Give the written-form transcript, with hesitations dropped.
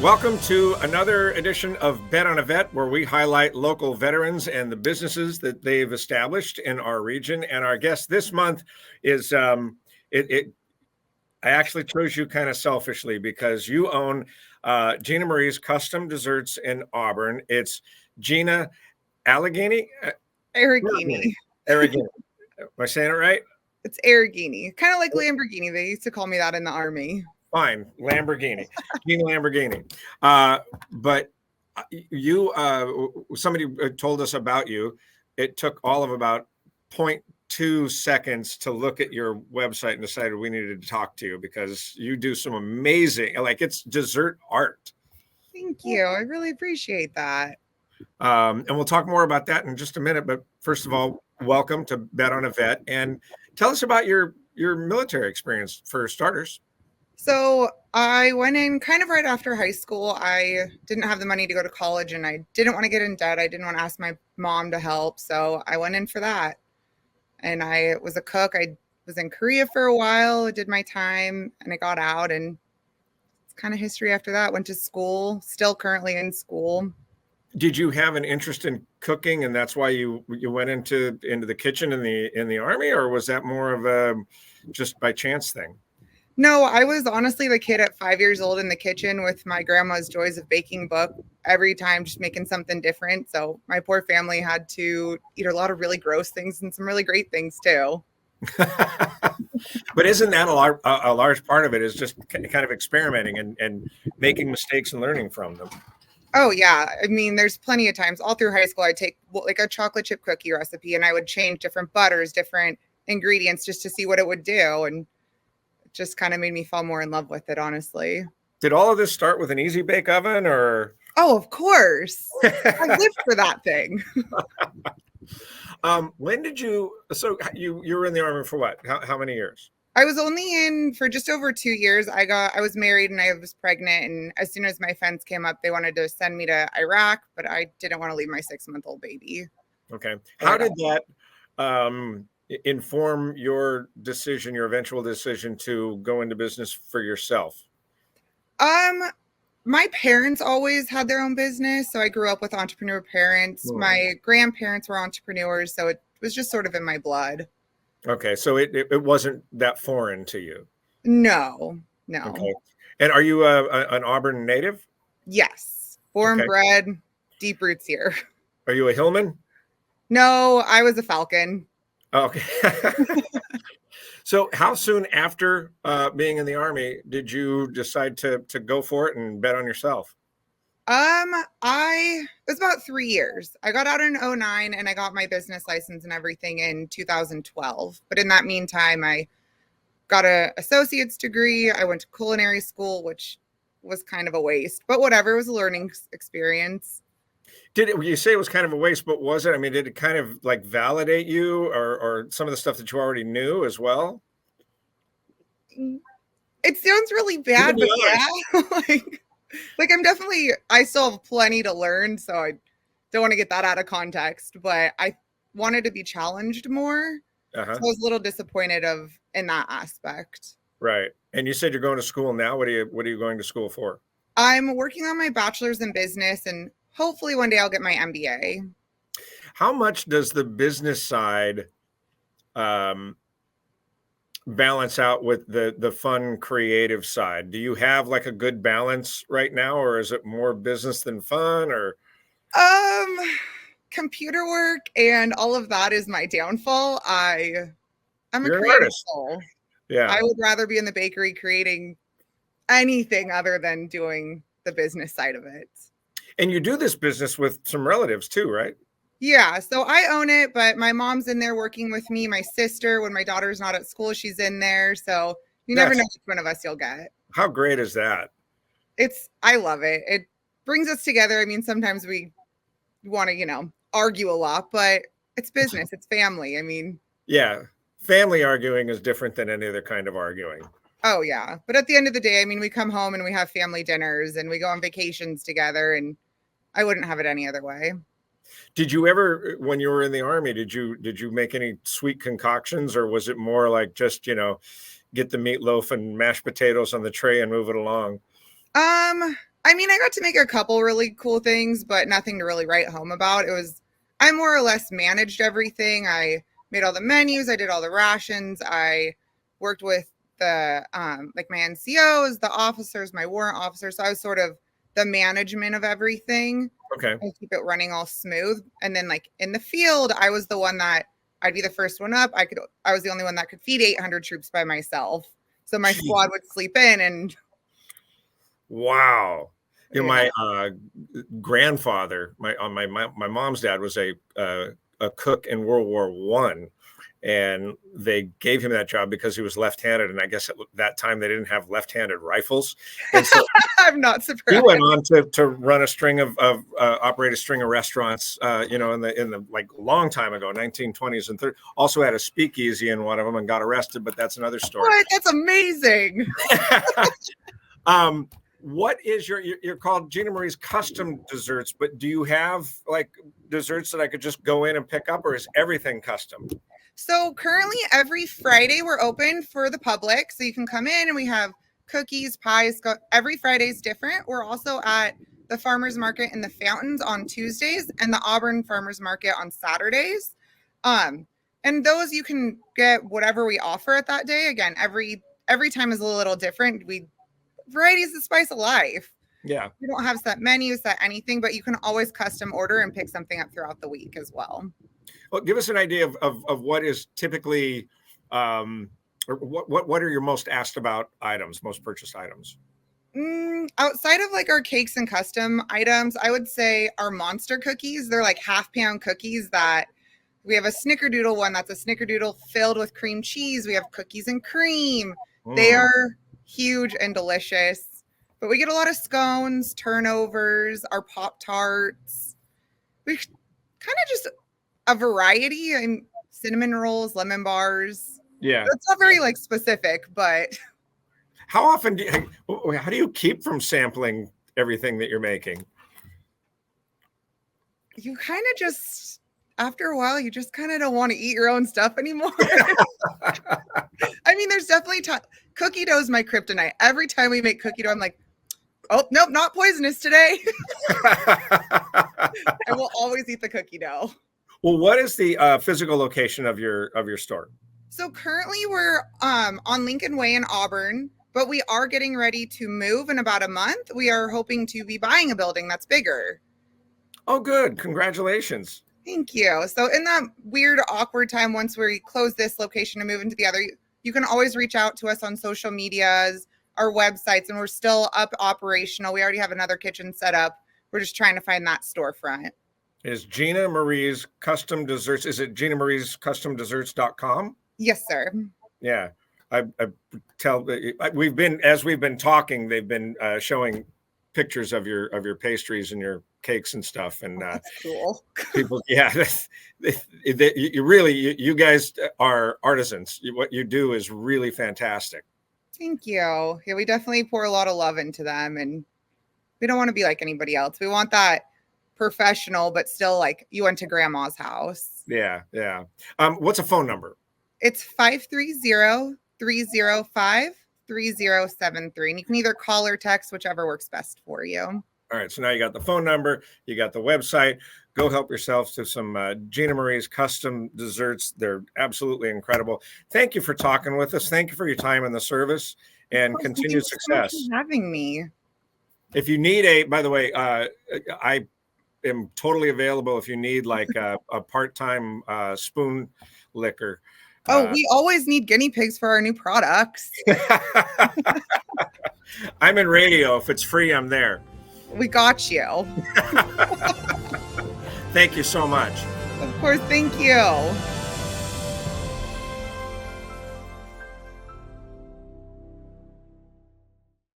Welcome to another edition of Bet on a Vet, where we highlight local veterans and the businesses that they've established in our region. And our guest this month is I actually chose you kind of selfishly because you own Gina Marie's Custom Desserts in Auburn. It's Gina Arrighini. Arrighini. Arrighini. Am I saying it right? It's Arrighini. Kind of like Lamborghini. They used to call me that in the Army. Fine, Lamborghini, Gina Lamborghini. But somebody told us about you. It took all of about 0.2 seconds to look at your website and decided we needed to talk to you because you do some amazing, like it's dessert art. Thank you. I really appreciate that. And we'll talk more about that in just a minute. But first of all, welcome to Bet on a Vet, and tell us about your military experience for starters. So I went in kind of right after high school. I didn't have the money to go to college and I didn't want to get in debt. I didn't want to ask my mom to help. So I went in for that. And I was a cook. I was in Korea for a while. I did my time and I got out, and it's kind of history after that. Went to school, still currently in school. Did you have an interest in cooking, and that's why you went into the kitchen in the Army, or was that more of a just by chance thing? No, I was honestly the kid at 5 years old in the kitchen with my grandma's Joys of Baking book every time, just making something different. So my poor family had to eat a lot of really gross things and some really great things too. But isn't that a large part of it is just kind of experimenting and making mistakes and learning from them? Oh, yeah. I mean, there's plenty of times all through high school, I'd take like a chocolate chip cookie recipe and I would change different butters, different ingredients just to see what it would do. And just kind of made me fall more in love with it, honestly. Did all of this start with an easy bake oven, or? Oh, of course. I lived for that thing. When did you? So you were in the Army for what? How many years? I was only in for just over 2 years. I was married and I was pregnant, and as soon as my fence came up, they wanted to send me to Iraq, but I didn't want to leave my 6-month-old baby. Okay. How did that inform your eventual decision to go into business for yourself? My parents always had their own business, so I grew up with entrepreneur parents. My grandparents were entrepreneurs, so it was just sort of in my blood. Okay, so it wasn't that foreign to you? No. Okay. And are you an Auburn native? Yes. Born, bred, deep roots here. Are you a Hillman? No, I was a Falcon. Okay. So how soon after being in the Army did you decide to go for it and bet on yourself? It was about 3 years. I got out in 2009 and I got my business license and everything in 2012. But in that meantime, I got an associate's degree. I went to culinary school, which was kind of a waste, but whatever. It was a learning experience. You say it was kind of a waste, but was it? I mean, did it kind of like validate you or some of the stuff that you already knew as well? It sounds really bad, but yeah. I still have plenty to learn, so I don't want to get that out of context, but I wanted to be challenged more. So I was a little disappointed in that aspect. Right. And you said you're going to school now. What are you going to school for? I'm working on my bachelor's in business, and hopefully one day I'll get my MBA. How much does the business side balance out with the fun, creative side? Do you have like a good balance right now, or is it more business than fun, or? Computer work and all of that is my downfall. I'm a creative soul. Yeah. I would rather be in the bakery creating anything other than doing the business side of it. And you do this business with some relatives too, right? Yeah. So I own it, but my mom's in there working with me. My sister, when my daughter's not at school, she's in there. So you never know which one of us you'll get. How great is that? I love it. It brings us together. I mean, sometimes we want to, argue a lot, but it's business. It's family. I mean. Yeah. Family arguing is different than any other kind of arguing. Oh, yeah. But at the end of the day, I mean, we come home and we have family dinners and we go on vacations together, and I wouldn't have it any other way. Did you ever, when you were in the Army, did you make any sweet concoctions, or was it more like just, get the meatloaf and mashed potatoes on the tray and move it along? I mean, I got to make a couple really cool things, but nothing to really write home about. I more or less managed everything. I made all the menus, I did all the rations, I worked with the like my NCOs, the officers, my warrant officers. So I was sort of the management of everything. Okay. And keep it running all smooth. And then like in the field, I was the one that I'd be the first one up. I was the only one that could feed 800 troops by myself. So my squad would sleep in and wow. You know, yeah. my grandfather, my mom's dad was a cook in World War One, and they gave him that job because he was left-handed, and I guess at that time they didn't have left-handed rifles, and so I'm not surprised. he went on to run a string of operate a string of restaurants, you know, in the like long time ago, 1920s and 30s. Also had a speakeasy in one of them and got arrested, but that's another story. What? That's amazing. What is you're called Gina Marie's Custom Desserts, but do you have like desserts that I could just go in and pick up, or is everything custom? So currently every Friday we're open for the public. So you can come in and we have cookies, pies. Every Friday is different. We're also at the farmers market in the Fountains on Tuesdays and the Auburn farmers market on Saturdays. And those you can get whatever we offer at that day. Again, every time is a little different. Variety is the spice of life. Yeah. We don't have set menus, set anything, but you can always custom order and pick something up throughout the week as well. Well, give us an idea of what is typically, or what are your most asked about items, most purchased items? Outside of like our cakes and custom items, I would say our monster cookies. They're like half-pound cookies that we have a snickerdoodle one that's a snickerdoodle filled with cream cheese. We have cookies and cream. They are huge and delicious. But we get a lot of scones, turnovers, our Pop-Tarts. We kind of just a variety and cinnamon rolls, lemon bars. Yeah. It's not very like specific, but how often how do you keep from sampling everything that you're making? You kind of just, after a while, you just kind of don't want to eat your own stuff anymore. I mean, there's definitely cookie dough is my kryptonite. Every time we make cookie dough, I'm like, oh, nope, not poisonous today. I will always eat the cookie dough. Well, what is the physical location of your store? So currently we're on Lincoln Way in Auburn, but we are getting ready to move in about a month. We are hoping to be buying a building that's bigger. Oh, good. Congratulations. Thank you. So in that weird, awkward time, once we close this location and move into the other, you can always reach out to us on social medias, our websites, and we're still up operational. We already have another kitchen set up. We're just trying to find that storefront. Is Gina Marie's Custom Desserts, is it Gina Marie's CustomDesserts.com? Yes, sir. Yeah. I tell, we've been talking, they've been showing pictures of your pastries and your cakes and stuff, and that's cool. People, yeah, you guys are artisans. What you do is really fantastic. Thank you. Yeah, we definitely pour a lot of love into them, and we don't want to be like anybody else. We want that professional, but still like you went to grandma's house. Yeah. What's a phone number? It's 530-305-3073, and you can either call or text, whichever works best for you. All right, so now you got the phone number, you got the website. Go help yourself to some Gina Marie's Custom Desserts. They're absolutely incredible. Thank you for talking with us. Thank you for your time in the service, and continued success. Thank you for having me. If you need by the way, I am totally available if you need like a part-time spoon licker. Oh, we always need guinea pigs for our new products. I'm in radio. If it's free, I'm there. We got you. Thank you so much. Of course. Thank you.